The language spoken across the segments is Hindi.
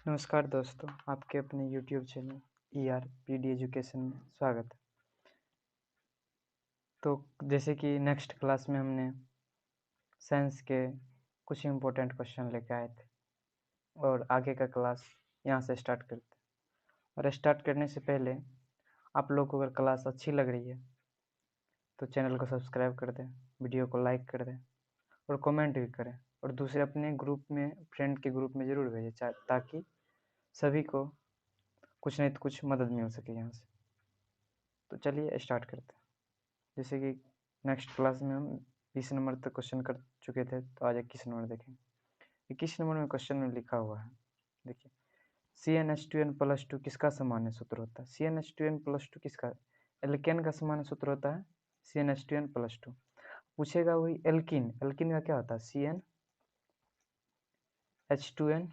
नमस्कार दोस्तों, आपके अपने YouTube चैनल ERPD एजुकेशन में स्वागत है। तो जैसे कि नेक्स्ट क्लास में हमने साइंस के कुछ इम्पोर्टेंट क्वेश्चन लेके आए थे और आगे का क्लास यहाँ से स्टार्ट करते हैं। और स्टार्ट करने से पहले आप लोग को अगर क्लास अच्छी लग रही है तो चैनल को सब्सक्राइब कर दें, वीडियो को लाइक कर दें और कमेंट भी करें और दूसरे अपने ग्रुप में, फ्रेंड के ग्रुप में ज़रूर भेजें ताकि सभी को कुछ नहीं तो कुछ मदद मिल सके यहाँ से। तो चलिए स्टार्ट करते हैं। जैसे कि नेक्स्ट क्लास में हम 20 नंबर तक क्वेश्चन कर चुके थे, तो आज 21 नंबर देखेंगे। 21 नंबर में क्वेश्चन में लिखा हुआ है, देखिए, CnH2n+2 किसका सामान्य सूत्र होता है? CnH2n+2 किसका? एल्केन का सामान्य सूत्र होता है CnH2n+2। पूछेगा वही एल्किन, एल्किन का क्या होता है? CnH2n,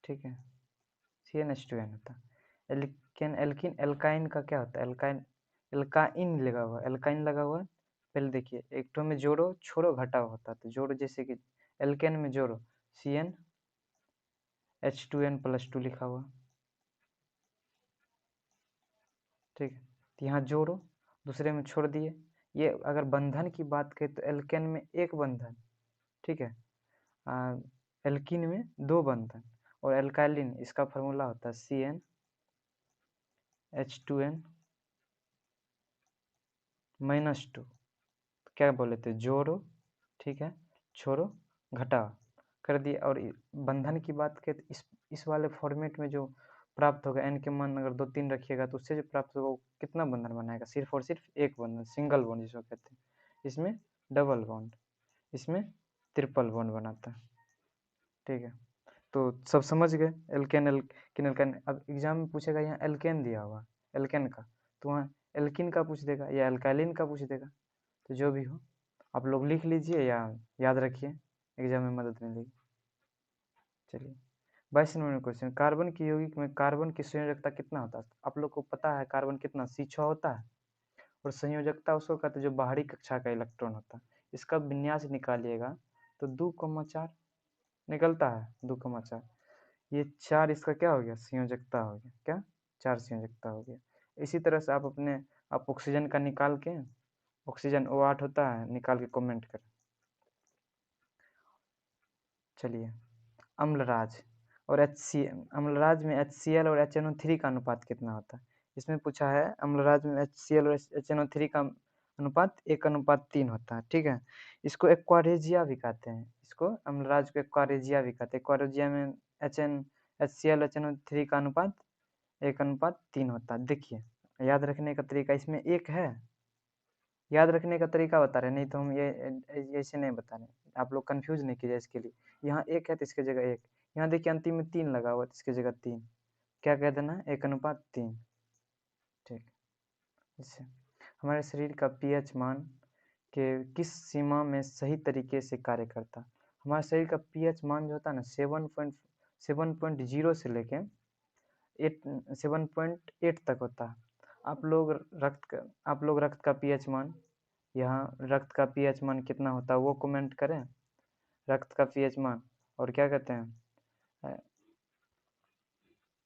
ठीक है, CnH2n होता है। एल्केन, एल्किन, एल्काइन का क्या होता है? एल्काइन, एल्काइन लगा हुआ, एल्काइन लगा हुआ। पहले देखिए, एक तो में जोड़ो छोड़ो घटाओ होता है, तो जोड़ो जैसे कि एल्केन में जोड़ो CnH2n+2 लिखा हुआ, ठीक है। तो यहाँ जोड़ो, दूसरे में छोड़ दिए। ये अगर बंधन की बात करें तो एल्केन में एक बंधन, ठीक है, एल्किन में दो बंधन, और एल्काइलिन इसका फॉर्मूला होता है CnH2n-2। क्या बोले थे? जोड़ो, ठीक है, छोड़ो घटाओ कर दिया। और बंधन की बात करें तो इस वाले फॉर्मेट में जो प्राप्त होगा, n के मान अगर 2-3 रखिएगा तो उससे जो प्राप्त होगा वो कितना बंधन बनाएगा? सिर्फ और सिर्फ एक बंधन, सिंगल बॉन्ड जिसको कहते हैं। इसमें डबल बॉन्ड, इसमें ट्रिपल बॉन्ड बनाता है, ठीक है। तो सब समझ गए एल्केन, एल्किन, एल्काइन। अब एग्जाम में पूछेगा, यहाँ एल्केन दिया हुआ, एल्केन का, तो वहाँ एल्किन का पूछ देगा या एल्काइलिन का पूछ देगा। तो जो भी हो आप लोग लिख लीजिए या याद रखिए, एग्जाम में मदद मिलेगी। चलिए 22 नंबर में क्वेश्चन, कार्बन की यौगिक में कार्बन की संयोजकता कितना होता है? आप लोग को पता है कार्बन कितना? C6 होता है। और संयोजकता उसको कहते हैं जो बाहरी कक्षा का इलेक्ट्रॉन होता है। इसका विन्यास निकालिएगा तो 2,4 निकलता है, 2,4। ये 4 इसका क्या हो गया? संयोजकता हो गया। क्या? 4 संयोजकता हो गया। इसी तरह से आप ऑक्सीजन का निकाल के, ऑक्सीजन O8 होता है, निकाल के कमेंट करें। चलिए, अम्लराज और अम्लराज में HCl और HNO3 का अनुपात कितना होता है? इसमें पूछा है अम्लराज में HCl और HNO3 का अनुपात 1:3 होता है, ठीक है। इसको एक्वारेजिया भी कहते हैं, इसको अम्लराज को एक्वारेजिया भी कहते हैं। एक्वारेजिया में HCl HNO3 का अनुपात 1:3 होता है। देखिए, याद रखने का तरीका इसमें एक है, याद रखने का तरीका बता रहे, नहीं तो हम ये ऐसे नहीं बता रहे, आप लोग कंफ्यूज नहीं कीजिए इसके लिए। यहाँ एक है तो इसकी जगह एक, यहाँ देखिए अंतिम में 3 लगा हुआ है तो इसकी जगह 3, क्या कह देना है? 1:3, ठीक। इससे हमारे शरीर का pH मान के किस सीमा में सही तरीके से कार्य करता है? हमारे शरीर का pH मान जो होता है ना, 7.0 से लेके 7.8 तक होता है। आप लोग रक्त का pH मान, यहाँ रक्त का pH मान कितना होता है वो कमेंट करें, रक्त का pH मान। और क्या कहते हैं,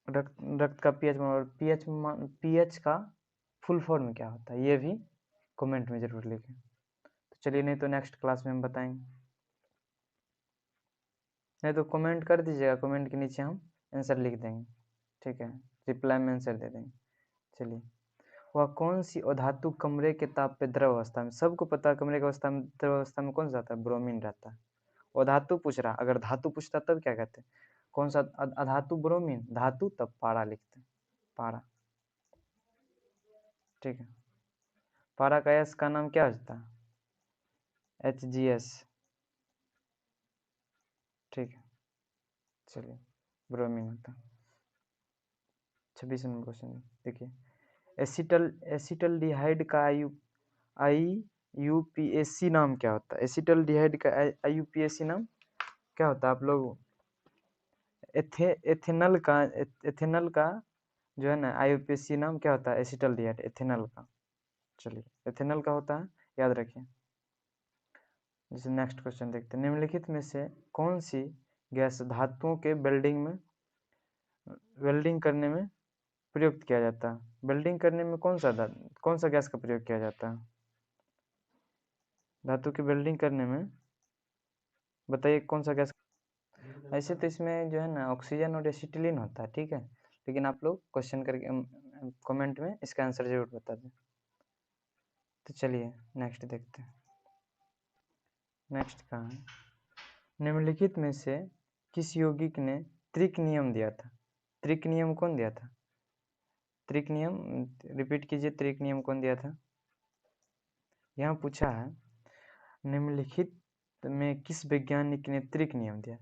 रक्त का pH मान और pH का फुल फॉर्म क्या होता है, ये भी कमेंट में जरूर लिखें। तो चलिए, नहीं तो नेक्स्ट क्लास में हम बताएंगे, नहीं तो कमेंट कर दीजिएगा, कमेंट के नीचे हम आंसर लिख देंगे, ठीक है, रिप्लाई में आंसर दे देंगे। चलिए, वह कौन सी अधातु कमरे के ताप पे द्रव अवस्था में, सबको पता है कमरे की अवस्था में, द्रव अवस्था में कौन सा आता है? ब्रोमीन रहता है। अधातु पूछ रहा, अगर धातु पूछता तब क्या कहते हैं? कौन सा अधातु? ब्रोमीन। धातु तब पारा लिखते हैं, पारा, ठीक है। पारा का एस का नाम क्या होता है? HGS, ठीक है। चलिए, ब्रोमीन होता है। 26 नंबर क्वेश्चन देखिए, एसिटल्डिहाइड का IUPAC नाम क्या होता है? एसिटल्डिहाइड का IUPAC नाम क्या होता है? आप लोग एथेनल का जो है ना IUPAC नाम क्या होता है? एसिटल्डिहाइड, एथेनल का। चलिए, एथेनल का होता है, याद रखिए। जैसे नेक्स्ट क्वेश्चन देखते हैं, निम्नलिखित में से कौन सी गैस धातुओं के वेल्डिंग में वेल्डिंग करने में प्रयुक्त किया जाता है। वेल्डिंग करने में कौन सा गैस का प्रयोग किया जाता है? धातु की वेल्डिंग करने में बताइए कौन सा गैस। ऐसे तो इसमें जो है ना ऑक्सीजन और एसिटिलीन होता है, ठीक है, लेकिन आप लोग क्वेश्चन करके कमेंट में इसका आंसर जरूर बता दें। तो चलिए नेक्स्ट देखते हैं। नेक्स्ट कहाँ है? निम्नलिखित में से किस यौगिक ने त्रिक नियम दिया था? त्रिक नियम कौन दिया था? त्रिक नियम रिपीट कीजिए, त्रिक नियम कौन दिया था? यहाँ पूछा है निम्नलिखित में किस वैज्ञानिक ने त्रिक नियम दिया?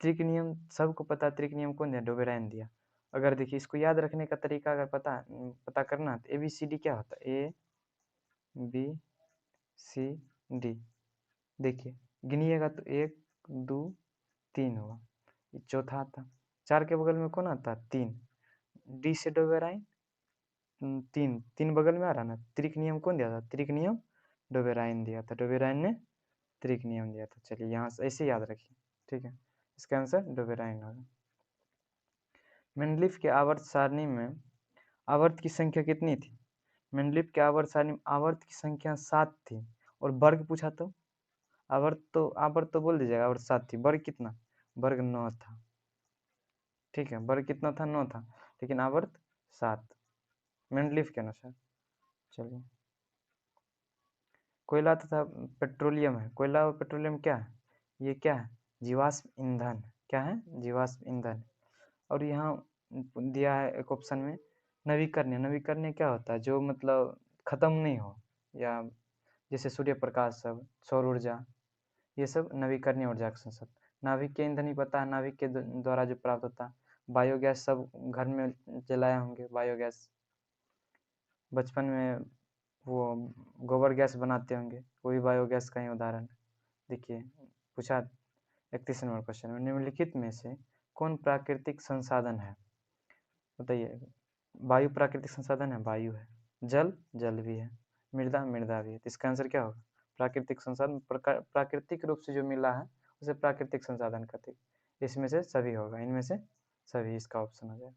त्रिक नियम सबको पता, त्रिक नियम कौन दिया? डोबेराइन दिया। अगर देखिए इसको याद रखने का तरीका अगर पता करना तो ABCD क्या होता है? ABCD देखिए गिनिएगा तो 1 2 3 हुआ, ये चौथा आता। 4 के बगल में कौन आता? 3। डी से डोबेराइन, 3 बगल में आ रहा ना। त्रिक नियम कौन दिया था? त्रिक नियम डोबेराइन दिया था। डोबेराइन ने त्रिक नियम दिया था। चलिए यहाँ से ऐसे याद रखिए, ठीक है। इसका आंसर डोबेराइन होगा। मेंडलीफ के आवर्त सारणी में आवर्त की संख्या कितनी थी? मेंडलीफ के आवर्त सारणी में आवर्त की संख्या 7 थी। और वर्ग पूछा तो आवर्त तो बोल दीजिएगा, आवर्त 7 थी। वर्ग कितना? वर्ग 9 था, ठीक है। वर्ग कितना था? 9 था, लेकिन आवर्त 7 मेंडलीफ के अनुसार। चलिए कोयला तथा पेट्रोलियम है। कोयला और पेट्रोलियम क्या है? ये क्या है? जीवाश्म ईंधन। क्या है? जीवाश्म ईंधन। और यहाँ दिया है एक ऑप्शन में नवीकरणीय। नवीकरणीय क्या होता है? जो मतलब खत्म नहीं हो, या जैसे सूर्य प्रकाश, सब सौर ऊर्जा, ये सब नवीकरणीय ऊर्जा का संसाधन। नाभिक के ईंधन ही पता है, नाभिक के द्वारा जो प्राप्त होता है। बायोगैस सब घर में जलाए होंगे, बायोगैस बचपन में वो गोबर गैस बनाते होंगे, वो भी बायोगैस का ही उदाहरण। देखिए पूछा 31 नंबर क्वेश्चन में, निम्नलिखित में से कौन प्राकृतिक संसाधन है? बताइए। वायु प्राकृतिक संसाधन है, वायु है। जल भी है। मृदा भी है। तो इसका आंसर क्या होगा? प्राकृतिक संसाधन। प्राकृतिक रूप से जो मिला है उसे प्राकृतिक संसाधन कहते हैं। इसमें से सभी होगा, इनमें से सभी, इसका ऑप्शन हो जाएगा।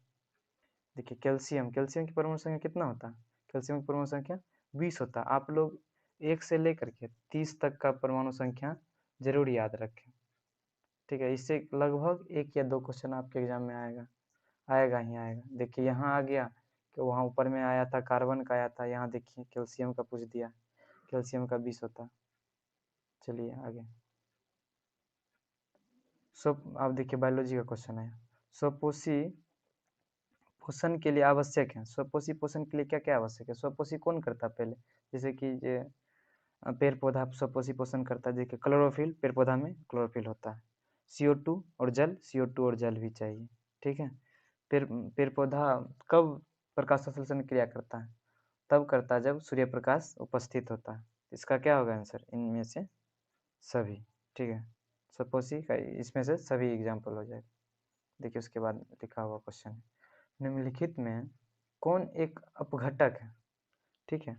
देखिए कैल्शियम की परमाणु संख्या कितना होता है? कैल्शियम की परमाणु संख्या 20 होता है। आप लोग 1 से लेकर के 30 तक का परमाणु संख्या जरूर याद रखें, ठीक है। इससे लगभग 1 या 2 क्वेश्चन आपके एग्जाम में आएगा ही आएगा। देखिए यहाँ आ गया कि वहाँ ऊपर में आया था कार्बन का, आया था। यहाँ देखिए कैल्शियम का पूछ दिया, कैल्शियम का 20 होता। चलिए आगे। आप देखिए बायोलॉजी का क्वेश्चन है। स्वपोषी पोषण के लिए आवश्यक है। स्वपोषी पोषण के लिए क्या क्या आवश्यक है? स्वपोषी कौन करता है पहले? जैसे कि पेड़ पौधा स्वपोषी पोषण करता है। देखिए क्लोरोफिल, पेड़ पौधा में क्लोरोफिल होता है। CO2 और जल, CO2 और जल भी चाहिए, ठीक है। पेड़ पौधा कब प्रकाश संश्लेषण क्रिया करता है? तब करता है जब सूर्य प्रकाश उपस्थित होता है। इसका क्या होगा आंसर? इनमें से सभी, ठीक है। स्वपोषी का इसमें से सभी एग्जाम्पल हो जाएगा। देखिए उसके बाद लिखा हुआ क्वेश्चन है, निम्नलिखित में कौन एक अपघटक है? ठीक है।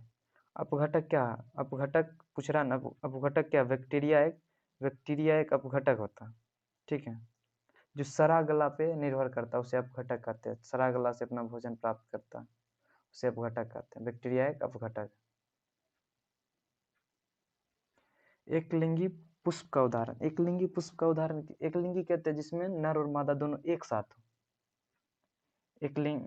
अपघटक क्या? अपघटक पूछ रहा ना। अपघटक क्या? बैक्टीरिया एक अपघटक होता है, ठीक है। जो सरागला पे निर्भर करता है उसे अपघटक कहते हैं। सरागला से अपना भोजन प्राप्त करता है उसे अपघटक कहते हैं। बैक्टीरिया एक अपघटक। एक लिंगी पुष्प का उदाहरण। एक लिंगी पुष्प का उदाहरण एक लिंगी कहते हैं जिसमें नर और मादा दोनों एक साथ हो। एक लिंग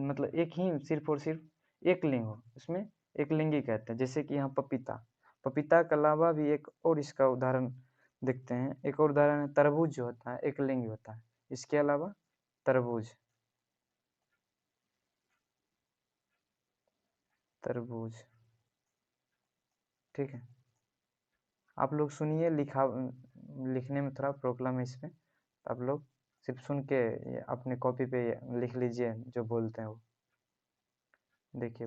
मतलब एक ही सिर्फ और सिर्फ एक लिंग हो, उसमें एक लिंगी कहते हैं। जैसे कि यहाँ पपीता, पपीता के अलावा भी एक और इसका उदाहरण देखते हैं। एक और उदाहरण है तरबूज, जो होता है एक लिंगी होता है। इसके अलावा तरबूज, तरबूज, ठीक है। आप लोग सुनिए, लिखने में थोड़ा प्रॉब्लम है इसमें, तो आप लोग सिर्फ सुन के अपने कॉपी पे लिख लीजिए जो बोलते हैं वो। देखिए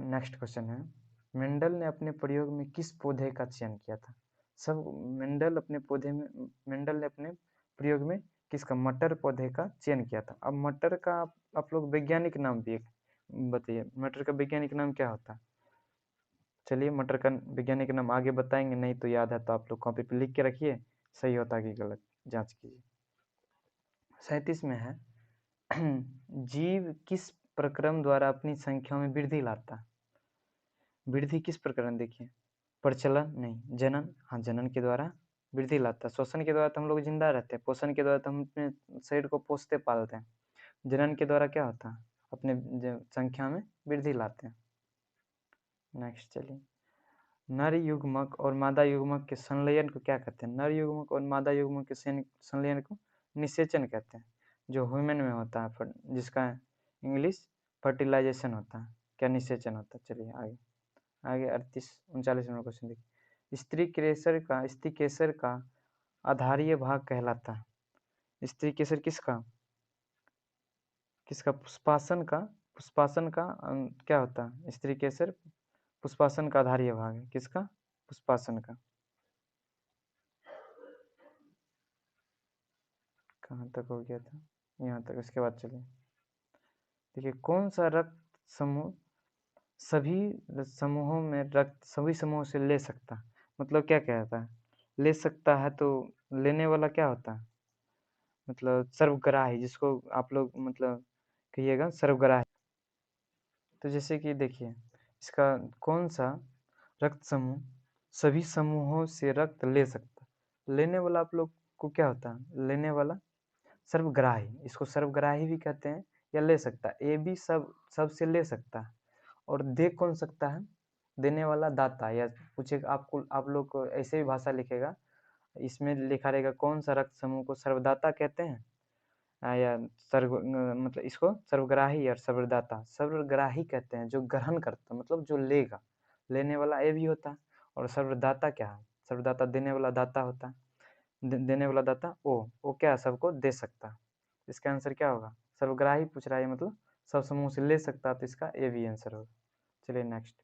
नेक्स्ट क्वेश्चन है, मेंडल ने अपने प्रयोग में किस पौधे का चयन किया था? सब मेंडल ने अपने प्रयोग में किसका? मटर पौधे का चयन किया था। अब मटर का आप लोग वैज्ञानिक नाम भी बताइए, मटर का वैज्ञानिक नाम क्या होता है? चलिए मटर का वैज्ञानिक नाम आगे बताएंगे, नहीं तो याद है तो आप लोग कॉपी पे लिख के रखिए, सही होता है कि गलत जांच कीजिए। 37 में है जीव किस प्रक्रम द्वारा अपनी संख्या में वृद्धि लाता है? वृद्धि किस प्रक्रम देखिए, प्रचलन नहीं, जनन, हाँ जनन के द्वारा वृद्धि लाता है। श्वसन के द्वारा तो हम लोग जिंदा रहते हैं, पोषण के द्वारा तो हम अपने शरीर को पोषते पालते हैं। जनन के द्वारा क्या होता है, अपने संख्या में वृद्धि लाते हैं। नेक्स्ट चलिए, नर युग्मक और मादा युग्मक के संलयन को क्या कहते हैं? नर युग्मक और मादा युग्मक के संलयन को निषेचन कहते हैं, जो ह्यूमन में होता है, जिसका इंग्लिश फर्टिलाइजेशन होता है। क्या निषेचन होता है? चलिए आगे आगे 38-39 नंबर क्वेश्चन देखिए, स्त्री केसर का आधारीय भाग कहलाता है। स्त्री केसर किसका किसका पुष्पासन का क्या होता है? स्त्री केसर पुष्पासन का आधारीय भाग है। किसका? पुष्पासन का। कहाँ तक हो गया था? यहाँ तक। इसके बाद चलिए देखिए, कौन सा रक्त समूह सभी समूहों से ले सकता है? मतलब क्या कहता है, ले सकता है तो लेने वाला क्या होता है? मतलब सर्वग्राही, जिसको आप लोग मतलब कहिएगा सर्वग्राही। तो जैसे कि देखिए, इसका कौन सा रक्त समूह सभी समूहों से रक्त ले सकता है? लेने वाला आप लोग को क्या होता है? लेने वाला सर्वग्राही, इसको सर्वग्राही भी कहते हैं या ले सकता है। ए भी सबसे ले सकता है। और दे कौन सकता है? देने वाला दाता। या पूछेगा आपको, आप लोग को ऐसे ही भाषा लिखेगा, इसमें लिखा रहेगा कौन सा रक्त समूह को सर्वदाता कहते हैं, या मतलब इसको सर्वग्राही और सर्वदाता। सर्वग्राही कहते हैं जो ग्रहण करता, मतलब जो लेगा। लेने वाला ए भी होता है। और सर्वदाता क्या है? सर्वदाता देने वाला दाता होता है। देने वाला दाता वो क्या सबको दे सकता है। इसका आंसर क्या होगा? सर्वग्राही पूछ रहा है, मतलब सब समूह से ले सकता है, तो इसका ए भी आंसर होगा। चलिए नेक्स्ट,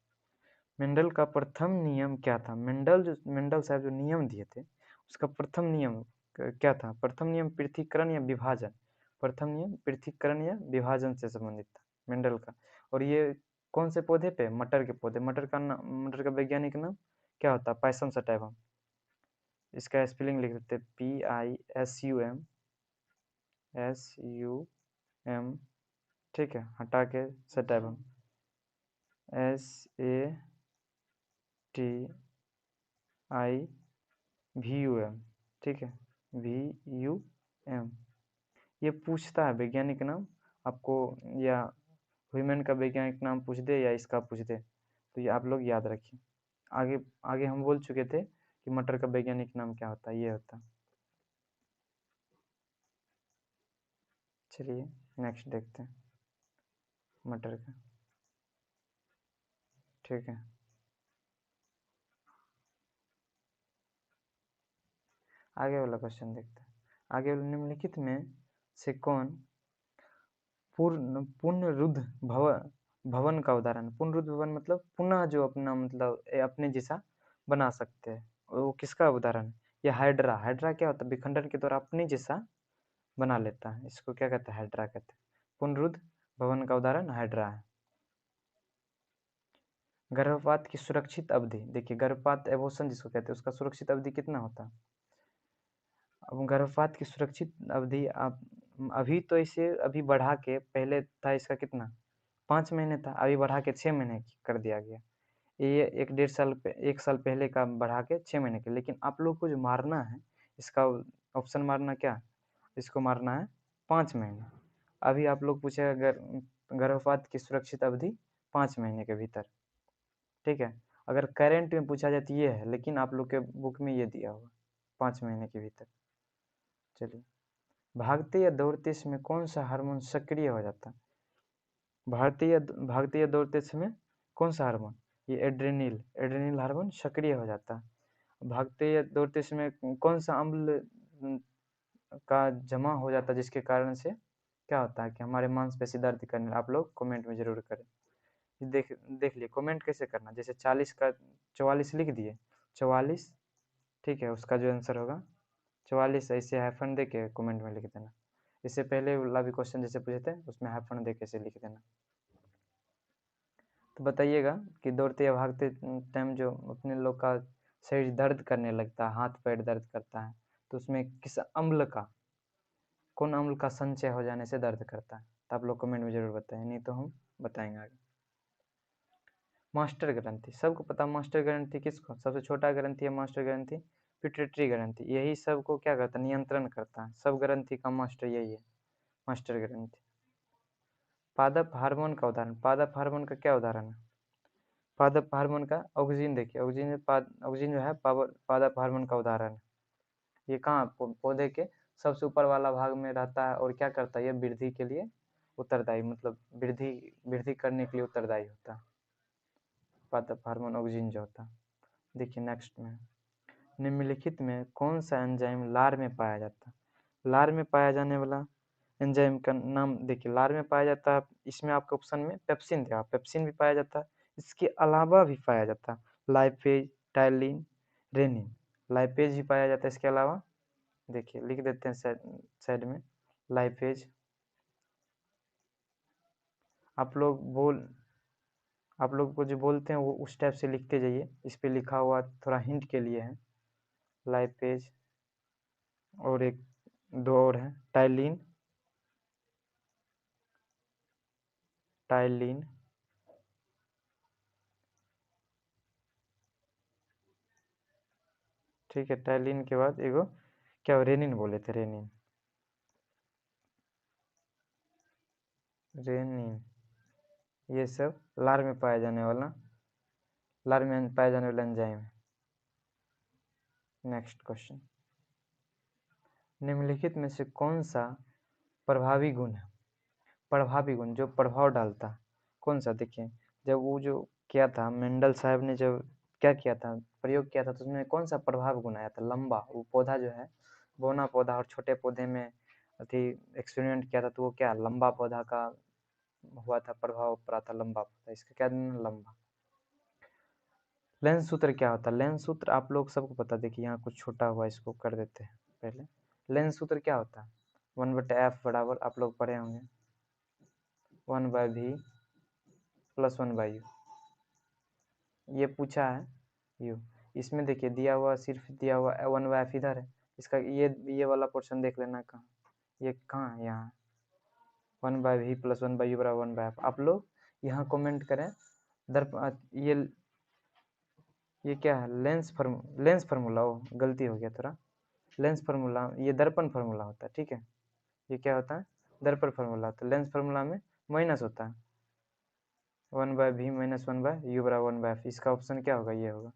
मेंडल का प्रथम नियम क्या था? मेंडल साहब जो नियम दिए थे, उसका प्रथम नियम क्या था? प्रथम नियम पृथक्करण या विभाजन। प्रथम नियम पृथक्करण या विभाजन से संबंधित था मेंडल का। और ये कौन से पौधे पे? मटर के पौधे। मटर का वैज्ञानिक नाम क्या होता है? Pisum sativum. इसका स्पेलिंग लिख देते PISUM, ठीक है, हटा के सटाइवम SATIVUM, ठीक है, VUM। ये पूछता है वैज्ञानिक नाम आपको, या ह्यूमन का वैज्ञानिक नाम पूछ दे या इसका पूछ दे, तो ये आप लोग याद रखिए। आगे आगे हम बोल चुके थे कि मटर का वैज्ञानिक नाम क्या होता है, ये होता है। चलिए नेक्स्ट देखते हैं मटर का, ठीक है। आगे वाला क्वेश्चन देखते हैं। आगे वाले निम्नलिखित में से कौन पुनरुद्ध भवन का उदाहरण? पुनरुद्ध भवन मतलब पुनः जो अपना मतलब अपने जैसा बना सकते हैं, वो किसका उदाहरण है? ये हाइड्रा। हाइड्रा क्या होता है? विखंडन के द्वारा अपने जैसा बना लेता है, इसको क्या कहते हैं? हाइड्रा कहते हैं। पुनरुद्ध भवन का उदाहरण हाइड्रा है। गर्भपात की सुरक्षित अवधि देखिए, गर्भपात एबॉर्शन जिसको कहते हैं, उसका सुरक्षित अवधि कितना होता है? अब गर्भपात की सुरक्षित अवधि आप अभी तो इसे अभी बढ़ा के, पहले था इसका कितना, 5 महीने था, अभी बढ़ा के 6 महीने कर दिया गया। ये 1 साल पहले का बढ़ा के 6 महीने के। लेकिन आप लोग को जो मारना है, इसका ऑप्शन मारना क्या, इसको मारना है 5 महीने। अभी आप लोग पूछेगा गर्भपात की सुरक्षित अवधि 5 महीने के भीतर, ठीक है। अगर करेंट में पूछा जाए तो ये है, लेकिन आप लोग के बुक में ये दिया होगा 5 महीने के भीतर। चलिए, भागते या दौड़ते समय कौन सा हार्मोन सक्रिय हो जाता है? भागते या दौड़ते समय कौन सा हार्मोन? ये एड्रेनिल हार्मोन सक्रिय हो जाता है। भागते या दौड़ते समय कौन सा अम्ल का जमा हो जाता है, जिसके कारण से क्या होता है कि हमारे मांसपेशी दर्द करने? आप लोग कमेंट में जरूर करें। देख लिए कमेंट कैसे करना। जैसे 40 का 44 लिख दिए, 44, ठीक है, उसका जो आंसर होगा 44, ऐसे हाइफन दे के कमेंट में लिख देना। इससे पहले वाला भी क्वेश्चन जैसे पूछे थे, उसमें हाइफन दे के ऐसे लिख देना। तो बताइएगा कि दौड़ते या भागते टाइम जो अपने लोग का शरीर दर्द करने लगता है, हाथ पैर दर्द करता है, तो उसमें किस अम्ल का, कौन अम्ल का संचय हो जाने से दर्द करता है? तो आप लोग कमेंट में जरूर बताएं, नहीं तो हम बताएंगे आगे। मास्टर ग्रंथि, सबको पता मास्टर ग्रंथि किसको, सबसे छोटा ग्रंथि है मास्टर ग्रंथि, पिट्यूटरी ग्रंथि, यही सबको क्या करता है, नियंत्रण करता है। सब ग्रंथि का मास्टर यही है, मास्टर ग्रंथि। पादप हार्मोन का उदाहरण, पादप हार्मोन का क्या उदाहरण है? पादप हार्मोन का ऑक्सीजन, देखिए ऑक्सीजन ऑक्सीजन जो है पादप हार्मोन का उदाहरण है। ये कहाँ पौधे के सबसे ऊपर वाला भाग में रहता है और क्या करता है, ये वृद्धि के लिए उत्तरदायी, मतलब वृद्धि करने के लिए उत्तरदायी होता है पादप हार्मोन ऑक्सीजन जो होता है। देखिए नेक्स्ट में, निम्नलिखित में कौन सा एंजाइम लार में पाया जाता है? लार में पाया जाने वाला एंजाइम का नाम देखिए, लार में पाया जाता है, इसमें आपके ऑप्शन में पेप्सिन दिया, पेप्सिन भी पाया जाता है, इसके अलावा भी पाया जाता है लाइपेज, टाइलिन, रेनिन, लाइपेज भी पाया जाता है इसके अलावा। देखिए लिख देते हैं साइड में लाइपेज। आप लोग को जो बोलते हैं वो उस टाइप से लिखते जाइए, इस पे लिखा हुआ थोड़ा हिंट के लिए है। लाइपेज और एक दो और है, टाइलिन, टाइलिन, ठीक है। टाइलिन के बाद एगो क्या रेनिन बोले थे, रेनिन, रेनिन, ये सब लार में पाया जाने वाला एंजाइम है। नेक्स्ट क्वेश्चन, निम्नलिखित में से कौन सा प्रभावी गुण है? प्रभावी गुण जो प्रभाव डालता, कौन सा? देखिए जब वो जो किया था मेंडल साहब ने, जब क्या किया था, प्रयोग किया था, तो उसमें कौन सा प्रभाव गुण आया था? लंबा, वो पौधा जो है बौना पौधा और छोटे पौधे में अथी एक्सपेरिमेंट किया था, तो वो क्या लंबा पौधा का हुआ था, प्रभाव पड़ा था लंबा पौधा, इसका क्या लंबा। लेंस सूत्र क्या होता है? लेंस सूत्र आप लोग सबको पता, देखिए यहाँ कुछ छोटा हुआ, इसको कर देते हैं पहले। लेंस सूत्र क्या होता है? 1/f बराबर, आप लोग पढ़े होंगे, 1/v + 1/u, ये पूछा है यू। इसमें देखिए दिया हुआ, सिर्फ दिया हुआ 1/f इधर है, इसका ये वाला पोर्शन देख लेना कहाँ, ये कहाँ है, यहाँ 1/v + 1/u बराबर 1/f। आप लोग यहाँ कमेंट करें ये क्या है, लेंस फार्मूला, ओ गलती हो गया थोड़ा, लेंस फार्मूला, ये दर्पण फार्मूला होता है, ठीक है। ये क्या होता है, दर्पण फार्मूला होता है। लेंस फार्मूला में माइनस होता है, 1/v - 1/u बराबर 1/f, इसका ऑप्शन क्या होगा, ये होगा।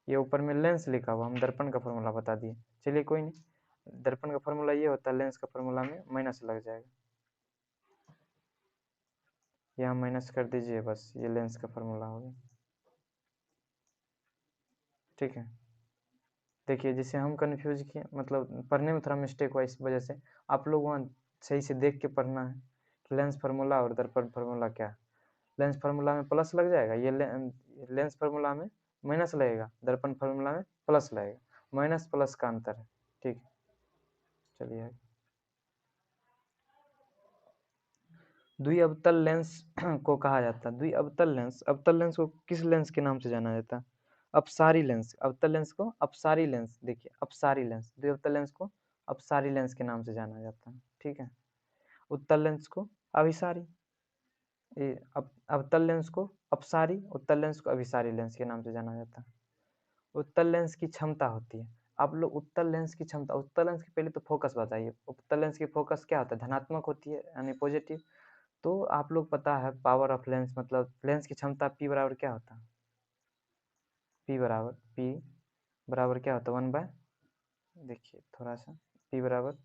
ये ऊपर में लेंस लिखा हुआ, हम दर्पण का फार्मूला बता दिए, चलिए कोई नहीं। दर्पण का फार्मूला ये होता है, लेंस का फार्मूला में माइनस लग जाएगा, यहाँ माइनस कर दीजिए, बस ये लेंस का फार्मूला होगा, ठीक है। देखिए जिसे हम कंफ्यूज किए, मतलब पढ़ने में थोड़ा मिस्टेक हुआ, इस वजह से आप लोग वहाँ सही से देख के पढ़ना है कि लेंस फार्मूला और दर्पण फार्मूला क्या है। लेंस फार्मूला में प्लस लग जाएगा, ये लेंस फार्मूला में माइनस लगेगा, दर्पण फार्मूला में प्लस लगेगा, माइनस प्लस का अंतर है, ठीक है। चलिए द्विअवतल लेंस को कहा जाता है, द्विअवतल लेंस, अवतल लेंस को किस लेंस के नाम से जाना जाता है? अपसारी लेंस। अवतल लेंस को अपसारी लेंस, देखिए अपसारी लेंस, द्विअवतल लेंस को अपसारी लेंस के नाम से जाना जाता है, ठीक है। उत्तल लेंस को अभिसारी, अवतल लेंस को अपसारी, उत्तल लेंस को अभिसारी लेंस के नाम से जाना जाता है। उत्तल लेंस की क्षमता होती है, आप लोग उत्तल लेंस की क्षमता, उत्तल लेंस की पहले तो फोकस बताइए, उत्तल लेंस की फोकस क्या होता है, धनात्मक होती है यानी पॉजिटिव। तो आप लोग पता है पावर ऑफ लेंस, मतलब लेंस की क्षमता P बराबर क्या होता है, P बराबर क्या होता है, 1/, देखिए थोड़ा सा, P बराबर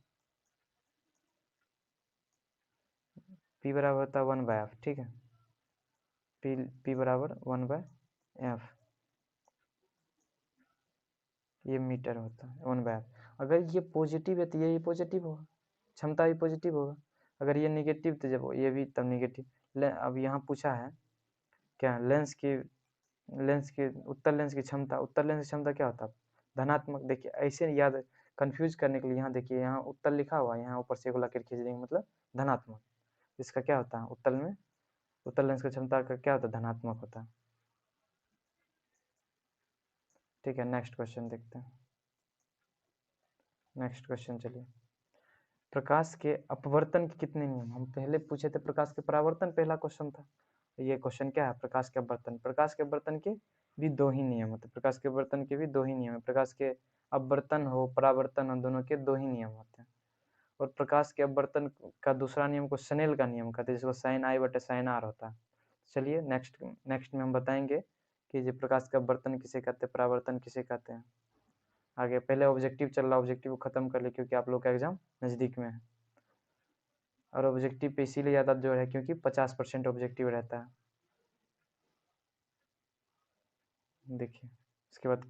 होता है 1/f, ठीक है। P बराबर 1/f, ये मीटर होता है 1/f। अगर ये पॉजिटिव है तो ये पॉजिटिव होगा, क्षमता भी पॉजिटिव होगा। अगर ये निगेटिव तो जब ये भी तब निगेटिव। अब यहाँ पूछा है क्या, लेंस की उत्तल लेंस की क्षमता, उत्तल लेंस की क्षमता क्या होता है, धनात्मक। देखिए ऐसे याद कंफ्यूज करने के लिए यहाँ देखिए, यहाँ उत्तल लिखा हुआ है, यहाँ ऊपर से एगो लकीर खींच देंगे, मतलब धनात्मक। इसका क्या होता है, उत्तल लेंस की क्षमता का क्या होता है, धनात्मक होता है, ठीक है। नेक्स्ट क्वेश्चन देखते हैं, नेक्स्ट क्वेश्चन चलिए। प्रकाश के अपवर्तन के कितने नियम? हम पहले पूछे थे प्रकाश के परावर्तन, पहला क्वेश्चन था। ये क्वेश्चन क्या है? प्रकाश के अपवर्तन। प्रकाश के अपवर्तन के भी दो ही नियम होते हैं। प्रकाश के अपवर्तन के भी दो ही नियम है। प्रकाश के अपवर्तन हो, परावर्तन हो, दोनों के दो ही नियम होते हैं। और प्रकाश के अपवर्तन का दूसरा नियम को स्नेल का नियम कहते हैं, जिसको साइन आई बटे साइन आर होता है। चलिए नेक्स्ट नेक्स्ट में हम बताएंगे कि जो प्रकाश का अपवर्तन किसे कहते हैं, परावर्तन किसे कहते हैं। आगे पहले ऑब्जेक्टिव चल रहा है, ऑब्जेक्टिव को खत्म कर ले क्योंकि आप लोग का एग्जाम नजदीक में है। और ऑब्जेक्टिव पे इसीलिए ज़्यादा जोर है क्योंकि 50% ऑब्जेक्टिव रहता है। देखिए इसके बाद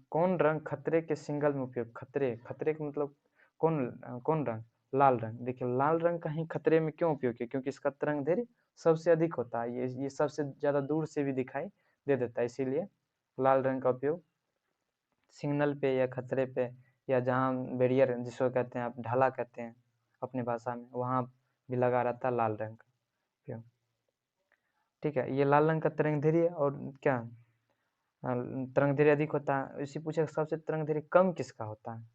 कौन रंग खतरे के सिंगल में उपयोग? खतरे, खतरे का मतलब कौन रंग? लाल रंग। देखिए लाल रंग का ही खतरे में क्यों उपयोग है? क्योंकि इसका तरंग दैर्घ्य सबसे अधिक होता है। ये सबसे ज़्यादा दूर से भी दिखाई दे देता है, इसीलिए लाल रंग का उपयोग सिग्नल पे या खतरे पे या जहाँ बैरियर जिसको कहते हैं आप ढाला कहते हैं अपने भाषा में, वहाँ भी लगा रहता है लाल रंग का उपयोग। ठीक है, ये लाल रंग का तरंग दैर्घ्य और क्या तरंग दैर्घ्य अधिक होता है। इसी पूछे सबसे तरंग दैर्घ्य कम किसका होता है?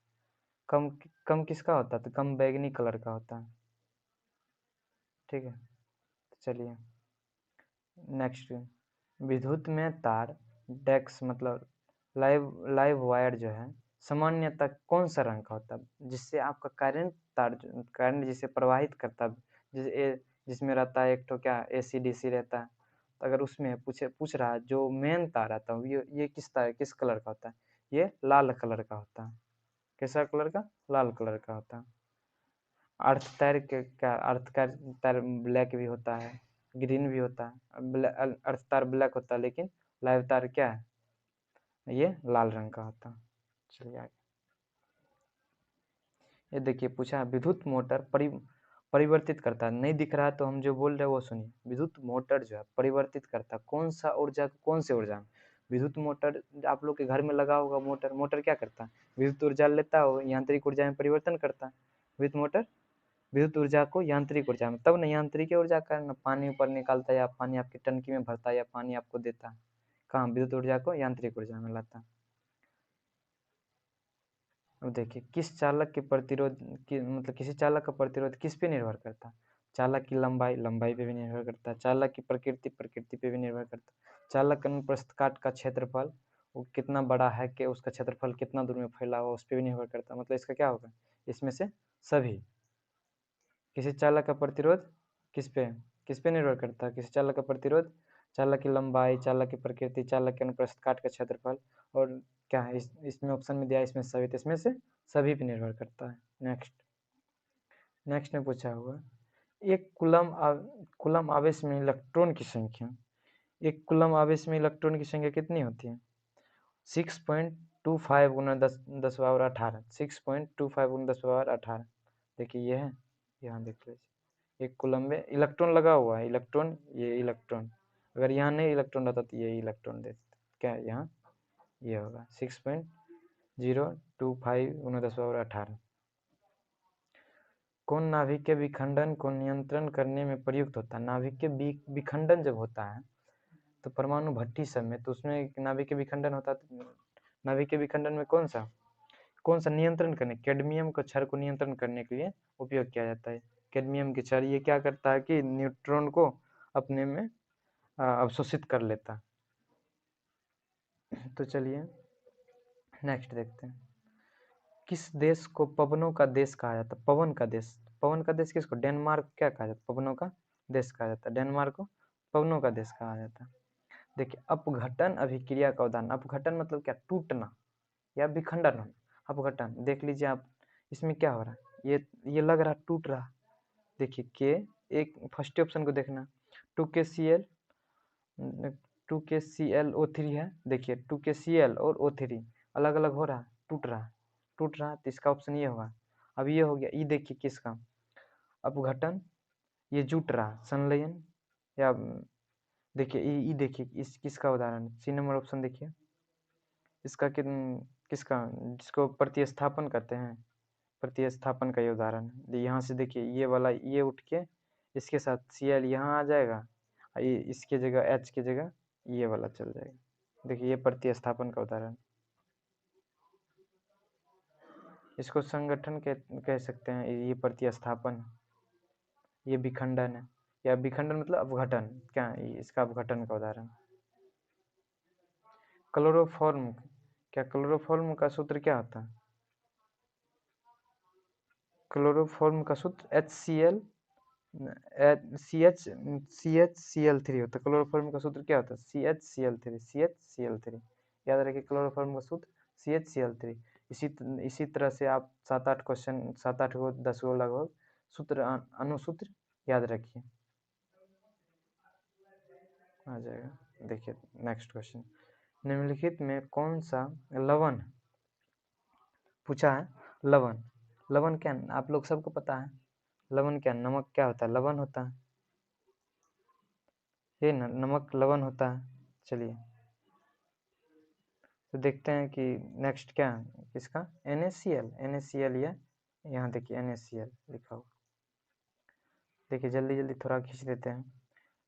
कम कम किसका होता है? तो कम बैगनी कलर का होता है। ठीक है, तो चलिए नेक्स्ट। विद्युत में तार डेक्स मतलब लाइव वायर जो है सामान्यतः कौन सा रंग का होता है, जिससे आपका करंट जिसे प्रवाहित करता है, जिसमें रहता है एक तो क्या AC DC रहता है। तो अगर उसमें पूछ रहा है जो मेन तार आता है ये किस कलर का होता है? ये लाल कलर का होता है। कैसा कलर का? लाल कलर का होता है। अर्थ का तार ब्लैक भी होता है, ग्रीन भी होता है। अर्थ तार ब्लैक होता है लेकिन लाइव तार क्या है? ये लाल रंग का होता है। चलिए आगे। ये देखिए पूछा विद्युत मोटर परिवर्तित करता है। नहीं दिख रहा है तो हम जो बोल रहे हैं वो सुनिए। विद्युत मोटर जो है परिवर्तित करता है कौन सा ऊर्जा को कौन से ऊर्जा में? विद्युत मोटर आप लोग के घर में लगा होगा मोटर। मोटर क्या करता है? विद्युत ऊर्जा लेता है, यांत्रिक ऊर्जा में परिवर्तन करता है। विद्युत मोटर विद्युत ऊर्जा को यांत्रिक ऊर्जा में, तब न यांत्रिक ऊर्जा का न पानी ऊपर निकालता है या पानी आपकी टंकी में भरता है या पानी आपको देता है। कहाँ विद्युत ऊर्जा को यांत्रिक ऊर्जा में लाता है। अब देखिए किस चालक के प्रतिरोध की मतलब किसी चालक का प्रतिरोध किस पे निर्भर करता है? चालक की लंबाई पे भी निर्भर करता है। चालक की प्रकृति पे भी निर्भर करता है। चालक का अनुप्रस्थ काट का क्षेत्रफल वो कितना बड़ा है कि उसका क्षेत्रफल कितना दूर में फैला हुआ उस पर भी निर्भर करता है। मतलब इसका क्या होगा? इसमें से सभी। किसी चालक का प्रतिरोध किस पे निर्भर करता है? किसी चालक का प्रतिरोध चालक की लंबाई, चालक की प्रकृति, चालक के अनुप्रस्थ काट का क्षेत्रफल और क्या है इसमें ऑप्शन में दिया इसमें सभी, तो इसमें से सभी पे निर्भर करता है। नेक्स्ट में पूछा हुआ एक कूलम आवेश में इलेक्ट्रॉन की संख्या, एक कूलम आवेश में इलेक्ट्रॉन की संख्या कितनी होती है? 6.25 गुना 10 पावर 18। 6.25 गुना 10 पावर 18। देखिए ये है, यहाँ देख लीजिए एक कूलम में इलेक्ट्रॉन लगा हुआ है। इलेक्ट्रॉन, ये इलेक्ट्रॉन अगर यहाँ नहीं इलेक्ट्रॉन रहता तो ये इलेक्ट्रॉन दे क्या है यहाँ ये होगा 6.025 गुना 10 पावर 18। कौन नाभिक के विखंडन को नियंत्रण करने में प्रयुक्त होता है? नाभिक के विखंडन जब होता है तो परमाणु भट्टी सब में, तो उसमें नाभिक के विखंडन होता है। नाभिक के विखंडन में कौन सा नियंत्रण करने, कैडमियम के क्षय को नियंत्रण करने के लिए उपयोग किया जाता है। कैडमियम के क्षय ये क्या करता है कि न्यूट्रॉन को अपने में अवशोषित कर लेता है। तो चलिए नेक्स्ट देखते हैं। किस देश को पवनों का देश कहा जाता है? पवन का देश किसको? डेनमार्क क्या कहा जाता है? पवनों का देश कहा जाता है। डेनमार्क को पवनों का देश कहा जाता है। देखिए अपघटन अभिक्रिया का उदाहरण। अपघटन मतलब क्या? टूटना या विखंडन होना। अपघटन देख लीजिए आप, इसमें क्या हो रहा है? ये लग रहा टूट रहा। देखिए के एक फर्स्ट ऑप्शन को देखना 2KCl 2KClO3 है। देखिए 2KCl और O3 अलग अलग हो रहा, टूट रहा तो इसका ऑप्शन ये होगा। अब ये हो गया, ये देखिए किसका अपघटन, ये जुट रहा संलयन या देखिए ये देखिए इस किसका उदाहरण। सी नंबर ऑप्शन देखिए इसका किसका जिसको प्रतिस्थापन कहते हैं, प्रतिस्थापन का ये उदाहरण है। यहाँ से देखिए ये वाला ये उठ के इसके साथ Cl यहाँ आ जाएगा, ये इसके जगह H की जगह ये वाला चल जाएगा। देखिए ये प्रतिस्थापन का उदाहरण। इसको संगठन कह सकते हैं, ये प्रतिस्थापन, ये विखंडन है, या विखंडन मतलब अपघटन, क्या इसका अपघटन का उदाहरण। क्लोरोफॉर्म, क्या क्लोरोफॉर्म का सूत्र क्या होता है? क्लोरोफॉर्म का सूत्र HCl CHCl3 होता है। क्लोरोफॉर्म का सूत्र क्या होता है? CHCl3। याद रखिए क्लोरोफॉर्म का सूत्र CHCl3। इसी तरह से आप 7-8 क्वेश्चन, 7-8 गो 10 गो लगभग सूत्र, अनुसूत्र याद रखिए, आ जाएगा। देखिए नेक्स्ट क्वेश्चन, निम्नलिखित में कौन सा लवण पूछा है? लवण, लवण क्या आप लोग सबको पता है? लवण क्या, नमक क्या होता है? लवण होता है, ये ना, नमक लवण होता है। चलिए तो देखते हैं कि नेक्स्ट क्या है किसका, NaCl या यहाँ देखिए NaCl लिखा हुआ। देखिए जल्दी जल्दी थोड़ा खींच देते हैं।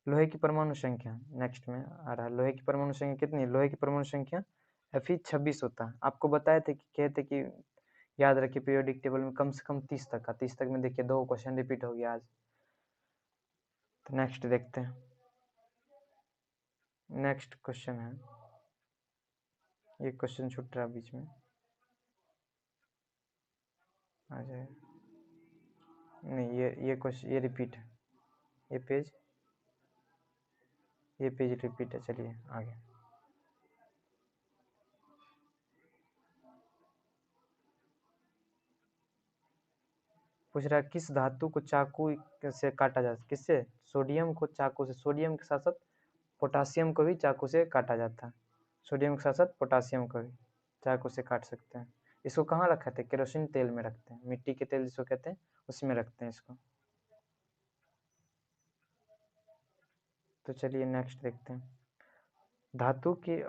लोहे की परमाणु संख्या नेक्स्ट में आ रहा है। लोहे की परमाणु संख्या कितनी है? लोहे की परमाणु संख्या Fe26 होता है। आपको बताए थे कि कहते कि याद रखिए पीरियोडिक टेबल में कम से कम 30 तक का, 30 तक में देखिए 2 क्वेश्चन रिपीट हो गया आज। तो नेक्स्ट देखते हैं, नेक्स्ट क्वेश्चन है, ये क्वेश्चन छूट रहा बीच में, आ जाए नहीं, ये क्वेश्चन ये रिपीट है, ये पेज रिपीट है। चलिए आगे, पूछ रहा है किस धातु को चाकू से काटा जा, किससे? सोडियम को चाकू से, सोडियम के साथ साथ पोटासियम को भी चाकू से काटा जाता है। सोडियम के साथ साथ पोटासियम को भी चाकू से काट सकते हैं। इसको कहाँ रखा थे? केरोसिन तेल में रखते हैं, मिट्टी के तेल जिसको कहते हैं उसमें रखते हैं इसको। तो चलिए नेक्स्ट देखते हैं, धातु के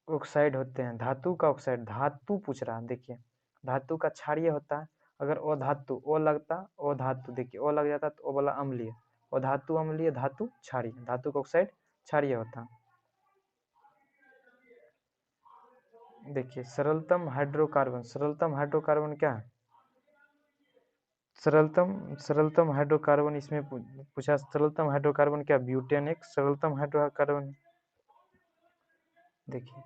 ऑक्साइड होते हैं, धातु का ऑक्साइड, धातु पूछ रहा है। देखिए धातु का क्षारीय होता है, अगर ओ धातु ओ लगता, ओ धातु देखिए ओ लग जाता तो ओ वाला अम्लीय, ओ धातु अम्लीय, धातु क्षारीय, धातु का ऑक्साइड क्षारीय होता है। देखिए सरलतम हाइड्रोकार्बन, सरलतम हाइड्रोकार्बन क्या है? सरलतम हाइड्रोकार्बन इसमें पूछा, सरलतम हाइड्रोकार्बन क्या? ब्यूटेन एक सरलतम हाइड्रोकार्बन। देखिए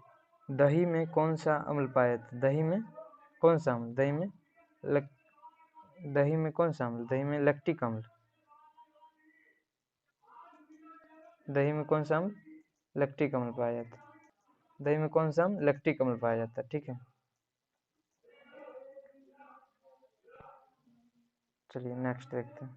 दही में कौन सा अम्ल पाया जाता है? दही में कौन सा अम्ल? दही में कौन सा अम्ल? दही में लैक्टिक अम्ल। दही में कौन सा अम्ल? लैक्टिक अम्ल पाया जाता है। दही में कौन सा अम्ल? लैक्टिक अम्ल पाया जाता है। ठीक है, चलिए नेक्स्ट देखते हैं।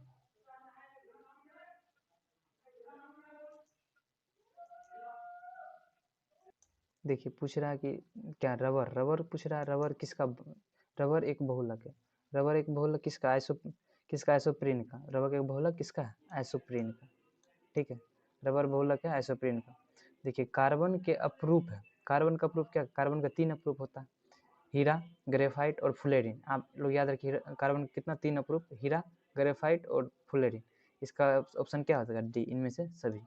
देखिए पूछ रहा है कि क्या, रबर, रबर पूछ रहा है, रबर किसका? रबर एक बहुलक है। रबर एक बहुलक किसका? किसका? आइसोप्रीन का। रबर का एक बहुलक किसका है? आइसोप्रीन का। ठीक है, रबर बहुलक है आइसोप्रीन का। देखिए कार्बन के अपरूप है, कार्बन का अपरूप क्या? कार्बन का 3 अपरूप होता है, हीरा, ग्रेफाइट और फ्लोरीन। आप लोग याद रखिए कार्बन कितना? 3 अपरूप, हीरा, ग्रेफाइट और फ्लोरीन। इसका ऑप्शन क्या हो जाएगा? डी, इनमें से सभी।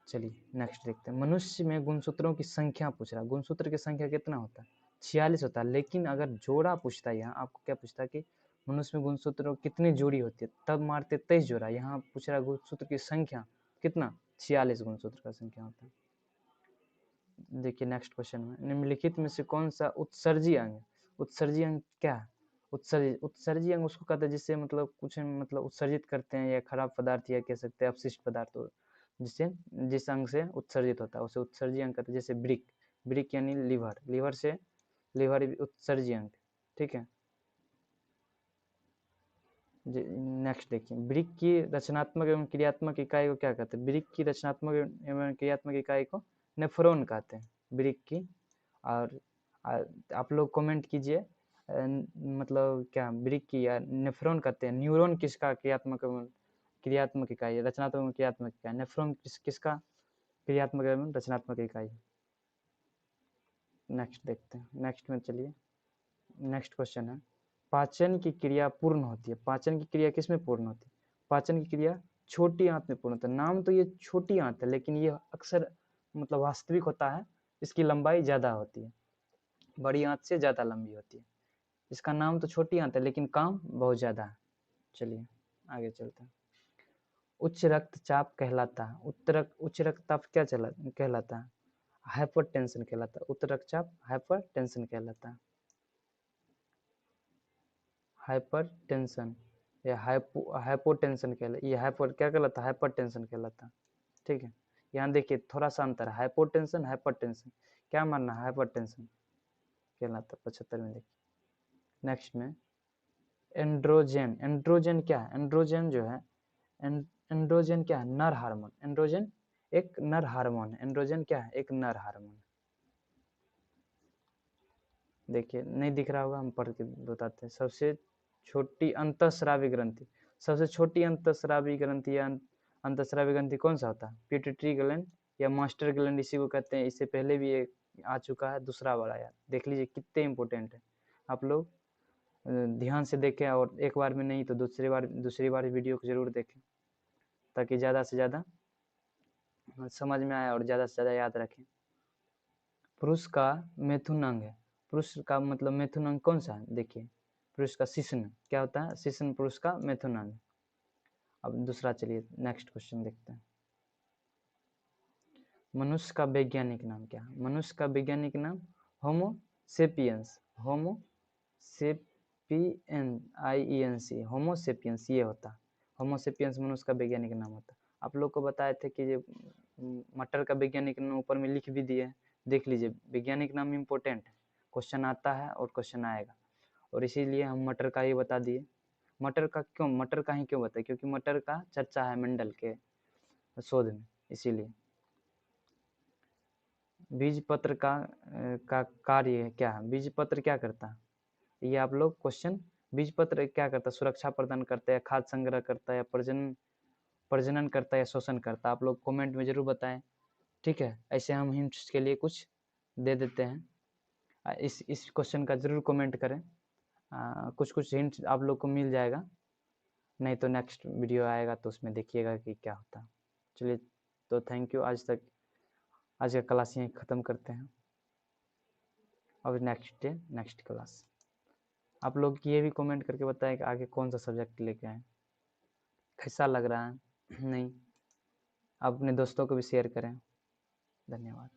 चलिए नेक्स्ट देखते हैं, मनुष्य में गुणसूत्रों की संख्या पूछ रहा है। गुणसूत्र की संख्या कितना होता है? 46 होता है, लेकिन अगर जोड़ा पूछता है, यहाँ आपको क्या पूछता है कि मनुष्य में गुणसूत्रों कितनी जोड़ी होती है, तब मारते 23 जोड़ा। यहाँ पूछ रहा है गुणसूत्र की संख्या कितना? 46 गुणसूत्र का संख्या होता है। देखिए नेक्स्ट क्वेश्चन में, निम्नलिखित में से कौन सा उत्सर्जी अंग है? उत्सर्जी अंग क्या है? उत्सर्जी अंग उसको कहते हैं जिससे मतलब कुछ मतलब उत्सर्जित करते हैं, या खराब पदार्थ या कह सकते हैं अपशिष्ट पदार्थ, जिससे जिस अंग से उत्सर्जित होता है उसे उत्सर्जी अंग कहते हैं। जैसे ब्रिक, ब्रिक यानी लीवर, लीवर से लीवर उत्सर्जी अंग। ठीक है, नेक्स्ट देखिए, ब्रिक की रचनात्मक एवं क्रियात्मक इकाई को क्या कहते हैं? ब्रिक की रचनात्मक एवं क्रियात्मक इकाई को नेफ्रॉन कहते हैं, ब्रिक की। और आप लोग कमेंट कीजिए मतलब क्या ब्रिक की या नेफ्रॉन कहते हैं? न्यूरॉन किसका क्रियात्मक इकाई है? रचनात्मक एवं क्रियात्मक इकाई। नेफ्रॉन किसका क्रियात्मक एवं रचनात्मक इकाई? नेक्स्ट देखते हैं, नेक्स्ट में चलिए, नेक्स्ट क्वेश्चन है, पाचन की क्रिया पूर्ण होती है, पाचन की क्रिया किस में पूर्ण होती है? पाचन की क्रिया छोटी आंत में पूर्ण होता है। नाम तो ये छोटी आंत है, लेकिन ये अक्सर मतलब वास्तविक होता है, इसकी लंबाई ज़्यादा होती है, बड़ी आंत से ज़्यादा लंबी होती है। इसका नाम तो छोटी आंत है लेकिन काम बहुत ज़्यादा है। चलिए आगे चलते हैं। उच्च रक्तचाप कहलाता है। उच्च रक्तचाप क्या कहलाता है? हाइपरटेंशन कहलाता है। उच्च रक्तचाप हाइपरटेंशन कहलाता है। हाइपरटेंशन या हाइपोटेंशन कहलाता, ये हाइपर क्या कहलाता है? हाइपरटेंशन कहलाता है। ठीक है, यहाँ देखिए थोड़ा सा अंतर है, हाइपोटेंशन हाइपरटेंशन। क्या मानना है? हाइपरटेंशन कहलाता है 75 में। देखिए नेक्स्ट में एंड्रोजन। एंड्रोजन क्या है? एंड्रोजन जो है, एंड्रोजन क्या है? नर हार्मोन। एंड्रोजन एक नर हार्मोन है। एंड्रोजन क्या है? एक नर हार्मोन। देखिए नहीं दिख रहा होगा, हम पढ़ के बताते हैं। सबसे छोटी अंतःस्रावी ग्रंथि, सबसे छोटी अंतःस्रावी ग्रंथि या अंतःस्रावी ग्रंथि कौन सा होता है? पिट्यूटरी ग्लैंड या मास्टर ग्लैंड इसी को कहते हैं। इससे पहले भी एक आ चुका है, दूसरा वाला यार देख लीजिए कितने इंपॉर्टेंट है। आप लोग ध्यान से देखें और एक बार में नहीं तो दूसरी बार वीडियो को जरूर देखें, ताकि ज़्यादा से ज़्यादा समझ में आए और ज़्यादा से ज़्यादा याद रखें। पुरुष का मैथुन अंग है। पुरुष का मतलब मैथुन अंग कौन सा है? देखिए पुरुष का शिश्न क्या होता है? शिश्न पुरुष का मैथुन अंग। अब दूसरा, चलिए नेक्स्ट क्वेश्चन देखते हैं। मनुष्य का वैज्ञानिक नाम क्या है? मनुष्य का वैज्ञानिक नाम होमो सेपियंस। होमो सेपियंस, होमो सेपियंस ये होता है। होमो सेपियंस मनुष्य का वैज्ञानिक नाम होता है। आप लोग को बताए थे कि ये मटर का वैज्ञानिक नाम ऊपर में लिख भी दिए, देख लीजिए। वैज्ञानिक नाम इम्पोर्टेंट है, क्वेश्चन आता है और क्वेश्चन आएगा, और इसीलिए हम मटर का ही बता दिए। मटर का क्यों, मटर का ही क्यों बताए? क्योंकि मटर का चर्चा है मेंडल के शोध में, इसीलिए। बीज पत्र का कार्य क्या है? बीज पत्र क्या करता है? ये आप लोग क्वेश्चन, बीज पत्र क्या करता है? सुरक्षा प्रदान करता है या खाद्य संग्रह करता है या प्रजनन करता है या शोषण करता है? आप लोग कमेंट में जरूर बताएं। ठीक है, ऐसे हम हिंट्स के लिए कुछ दे देते हैं। इस क्वेश्चन का जरूर कमेंट करें। कुछ कुछ हिंट्स आप लोग को मिल जाएगा, नहीं तो नेक्स्ट वीडियो आएगा तो उसमें देखिएगा कि क्या होता है। चलिए तो थैंक यू। आज का क्लास यहीं ख़त्म करते हैं। अब नेक्स्ट डे नेक्स्ट क्लास। आप लोग ये भी कमेंट करके बताएं कि आगे कौन सा सब्जेक्ट लेके आए, कैसा लग रहा है। नहीं, आप अपने दोस्तों को भी शेयर करें। धन्यवाद।